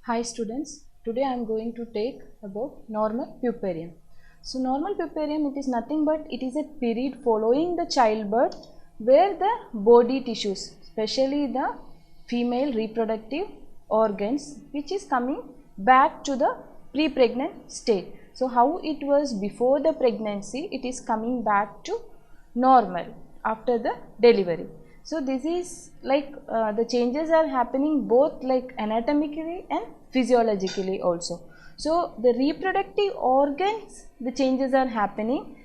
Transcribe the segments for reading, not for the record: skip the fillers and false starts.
Hi students, today I am going to take about normal puerperium. So normal puerperium, it is nothing but it is a period following the childbirth where the body tissues, especially the female reproductive organs, which is coming back to the pre-pregnant state. So how it was before the pregnancy, it is coming back to normal after the delivery. So this is like the changes are happening both like anatomically and physiologically also. So the reproductive organs, the changes are happening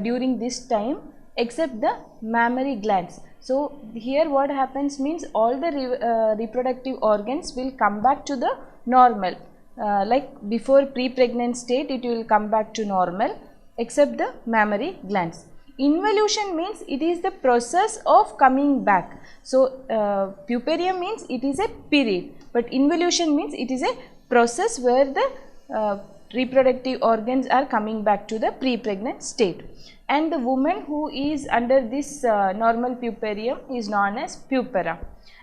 during this time except the mammary glands. So here what happens means all the reproductive organs will come back to the normal. Like before pre-pregnant state, it will come back to normal except the mammary glands. Involution means it is the process of coming back. So puerperium means it is a period, but involution means it is a process where the reproductive organs are coming back to the pre-pregnant state. And the woman who is under this normal puerperium is known as puerpera.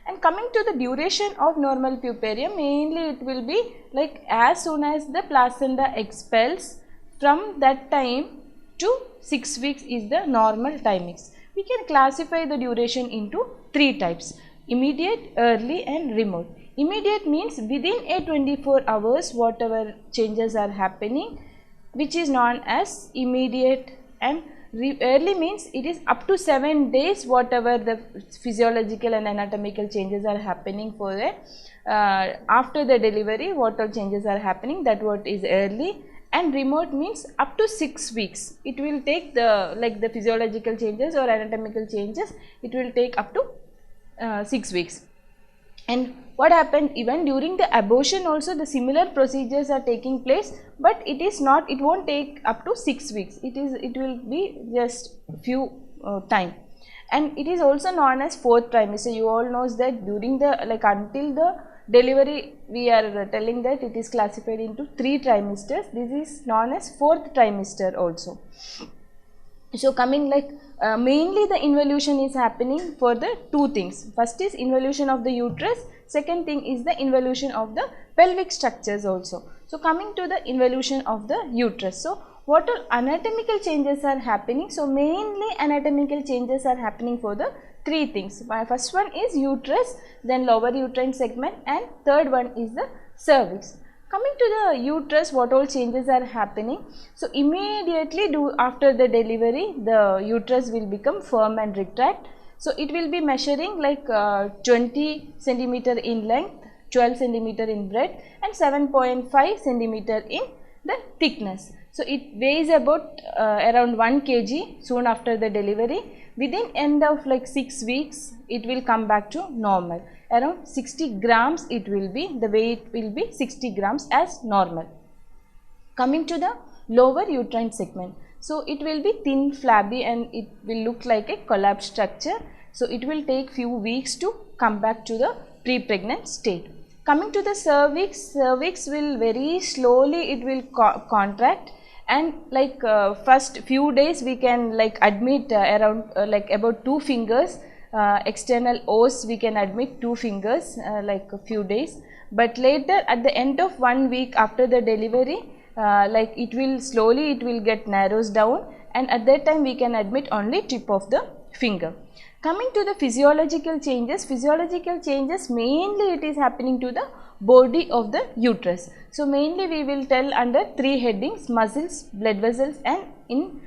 And coming to the duration of normal puerperium, mainly it will be like as soon as the placenta expels, from that time to 6 weeks is the normal timings. We can classify the duration into 3 types: immediate, early and remote. Immediate means within a 24 hours whatever changes are happening, which is known as immediate. And early means it is up to 7 days whatever the physiological and anatomical changes are happening for the after the delivery, what all changes are happening, that what is early. And remote means up to 6 weeks. It will take the physiological changes or anatomical changes, it will take up to 6 weeks. And what happened, even during the abortion also the similar procedures are taking place, but it is not, it won't take up to 6 weeks. It will be just few time. And it is also known as fourth trimester. You all knows that during the until the delivery we are telling that it is classified into 3 trimesters. This is known as fourth trimester also. So coming mainly the involution is happening for the 2 things. First is involution of the uterus, second thing is the involution of the pelvic structures also. So coming to the involution of the uterus. So what are anatomical changes are happening? So mainly anatomical changes are happening for the 3 things. My first one is uterus, then lower uterine segment, and third one is the cervix. Coming to the uterus, what all changes are happening? So immediately after the delivery, the uterus will become firm and retract. So it will be measuring like 20 centimeter in length, 12 centimeter in breadth and 7.5 centimeter in the thickness. So it weighs about around 1 kg soon after the delivery. Within end of 6 weeks, it will come back to normal. Around 60 grams it will be, the weight will be 60 grams as normal. Coming to the lower uterine segment. So it will be thin, flabby and it will look like a collapsed structure. So it will take few weeks to come back to the pre-pregnant state. Coming to the cervix, cervix will very slowly it will contract, and first few days we can admit around about 2 fingers. External os we can admit 2 fingers a few days, but later at the end of 1 week after the delivery it will slowly it will get narrows down, and at that time we can admit only tip of the finger. Coming to the physiological changes mainly it is happening to the body of the uterus. So mainly we will tell under 3 headings: muscles, blood vessels and in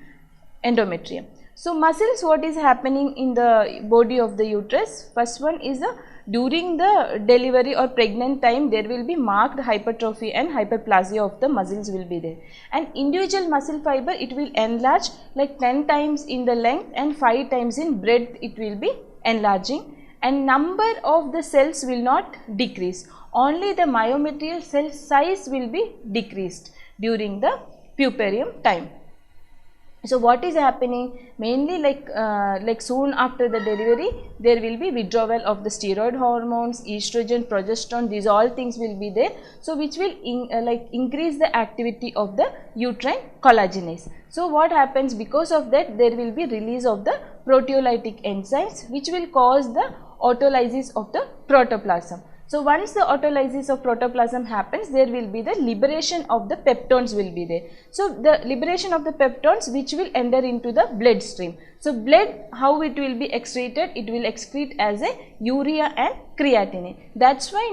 endometrium. So muscles, what is happening in the body of the uterus? First one is during the delivery or pregnant time there will be marked hypertrophy and hyperplasia of the muscles will be there, and individual muscle fiber it will enlarge 10 times in the length and 5 times in breadth it will be enlarging, and number of the cells will not decrease, only the myometrial cell size will be decreased during the puerperium time. So what is happening? Mainly soon after the delivery there will be withdrawal of the steroid hormones, estrogen, progesterone, these all things will be there. So which will increase the activity of the uterine collagenase. So what happens, because of that there will be release of the proteolytic enzymes which will cause the autolysis of the protoplasm. So once the autolysis of protoplasm happens, there will be the liberation of the peptones will be there. So the liberation of the peptones which will enter into the blood stream. So blood, how it will be excreted? It will excrete as a urea and creatinine. That's why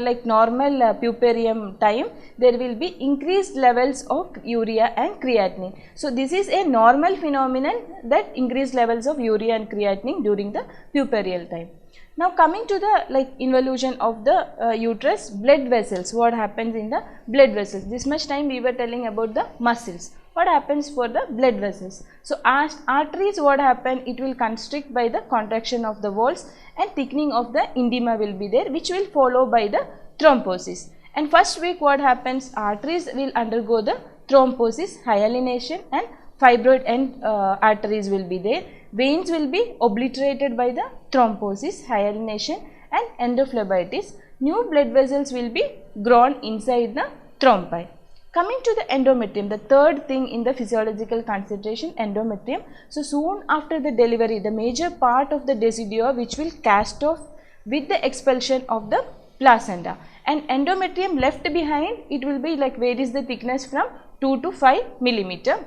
like normal puerperium time, there will be increased levels of urea and creatinine. So this is a normal phenomenon, that increased levels of urea and creatinine during the puerperial time. Now coming to the like involution of the uterus, blood vessels, what happens in the blood vessels? This much time we were telling about the muscles. What happens for the blood vessels? So arteries, what happen? It will constrict by the contraction of the walls and thickening of the intima will be there, which will follow by the thrombosis. And first week what happens? Arteries will undergo the thrombosis, hyalination, and fibroid and arteries will be there. Veins will be obliterated by the thrombosis, hyalination, and endophlebitis. New blood vessels will be grown inside the thrombi. Coming to the endometrium, the third thing in the physiological consideration, endometrium. So soon after the delivery, the major part of the decidua which will cast off with the expulsion of the placenta, and endometrium left behind, it will be like varies the thickness from 2 to 5 millimeter,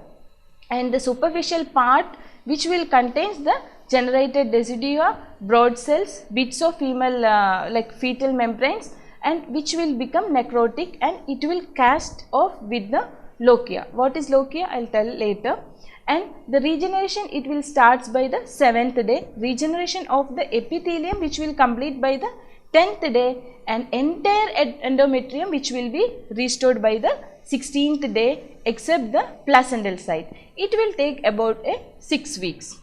and the superficial part which will contains the generated decidua, broad cells, bits of female like fetal membranes, and which will become necrotic, and it will cast off with the lochia. What is lochia? I will tell later. And the regeneration, it will starts by the 7th day, regeneration of the epithelium which will complete by the 10th day, and entire endometrium which will be restored by the 16th day except the placental side. It will take about 6 weeks.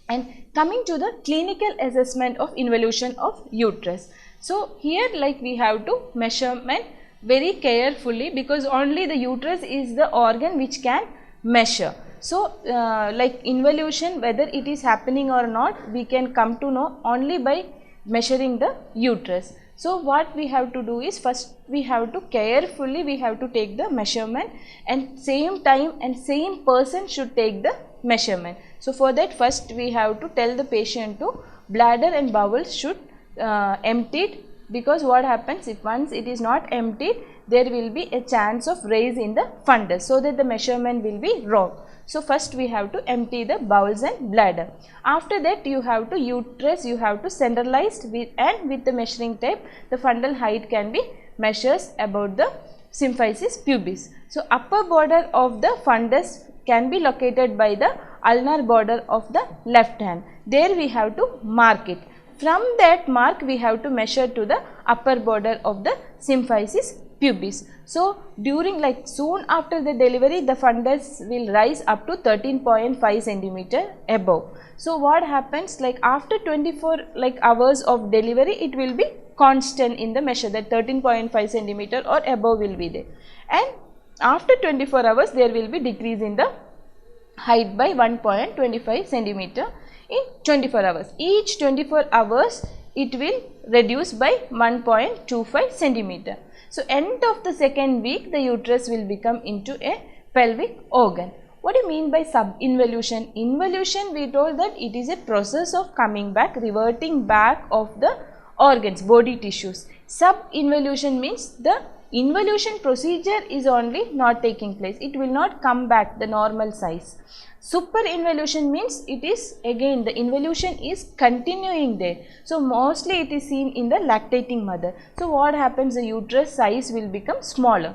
And coming to the clinical assessment of involution of uterus. So here like we have to measurement very carefully, because only the uterus is the organ which can measure. So like involution, whether it is happening or not, we can come to know only by measuring the uterus. So what we have to do is, first we have to carefully we have to take the measurement, and same time and same person should take the measurement. So for that, first we have to tell the patient to bladder and bowels should emptied, because what happens if once it is not emptied, there will be a chance of raise in the fundus, so that the measurement will be wrong. So first we have to empty the bowels and bladder. After that you have to uterus, you have to centralized with, and with the measuring tape the fundal height can be measures about the symphysis pubis. So upper border of the fundus can be located by the ulnar border of the left hand. There we have to mark it. From that mark we have to measure to the upper border of the symphysis pubis. So during like soon after the delivery, the fundus will rise up to 13.5 centimeter above. So what happens, like after 24 like hours of delivery, it will be constant in the measure, that 13.5 centimeter or above will be there, and after 24 hours there will be decrease in the height by 1.25 centimeter in 24 hours. Each 24 hours it will reduce by 1.25 centimeter. So end of the second week, the uterus will become into a pelvic organ. What do you mean by sub-involution? Involution, we told that it is a process of coming back, reverting back of the organs, body tissues. Sub-involution means the involution procedure is only not taking place. It will not come back the normal size. Super involution means it is again the involution is continuing there. So mostly it is seen in the lactating mother. So what happens, the uterus size will become smaller.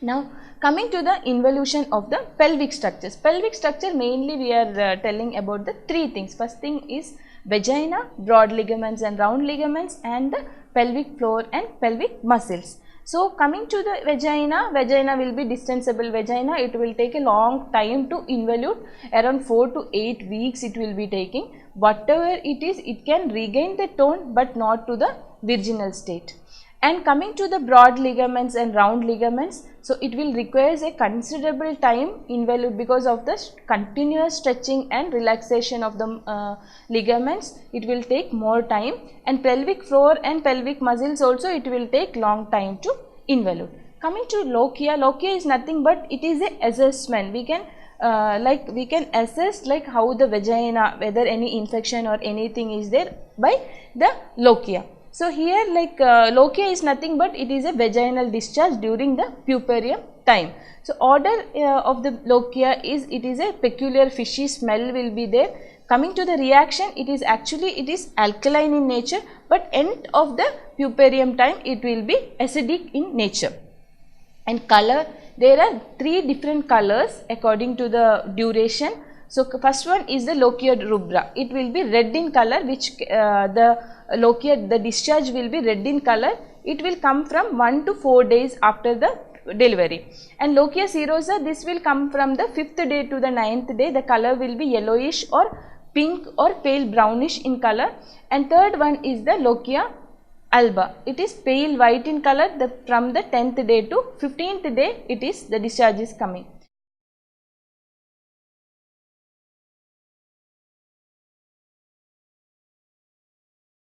Now coming to the involution of the pelvic structures. Pelvic structure mainly we are telling about the three things. First thing is vagina, broad ligaments and round ligaments, and the pelvic floor and pelvic muscles. So coming to the vagina, vagina will be distensible vagina. It will take a long time to involute, around 4 to 8 weeks it will be taking. Whatever it is, it can regain the tone but not to the virginal state. And coming to the broad ligaments and round ligaments, so it will requires a considerable time involute because of the continuous stretching and relaxation of the ligaments. It will take more time, and pelvic floor and pelvic muscles also it will take long time to involute. Coming to lochia, lochia is nothing but it is a assessment. We can we can assess like how the vagina, whether any infection or anything is there by the lochia. So here like lochia is nothing but it is a vaginal discharge during the puerperium time. So order of the lochia is, it is a peculiar fishy smell will be there. Coming to the reaction, it is alkaline in nature, but end of the puerperium time it will be acidic in nature. And color, there are 3 different colors according to the duration. So first one is the lochia rubra. It will be red in color, which the discharge will be red in color. It will come from 1 to 4 days after the delivery. And lochia serosa, this will come from the 5th day to the 9th day. The color will be yellowish or pink or pale brownish in color. And third one is the lochia alba. It is pale white in color. From the 10th day to 15th day, the discharge is coming.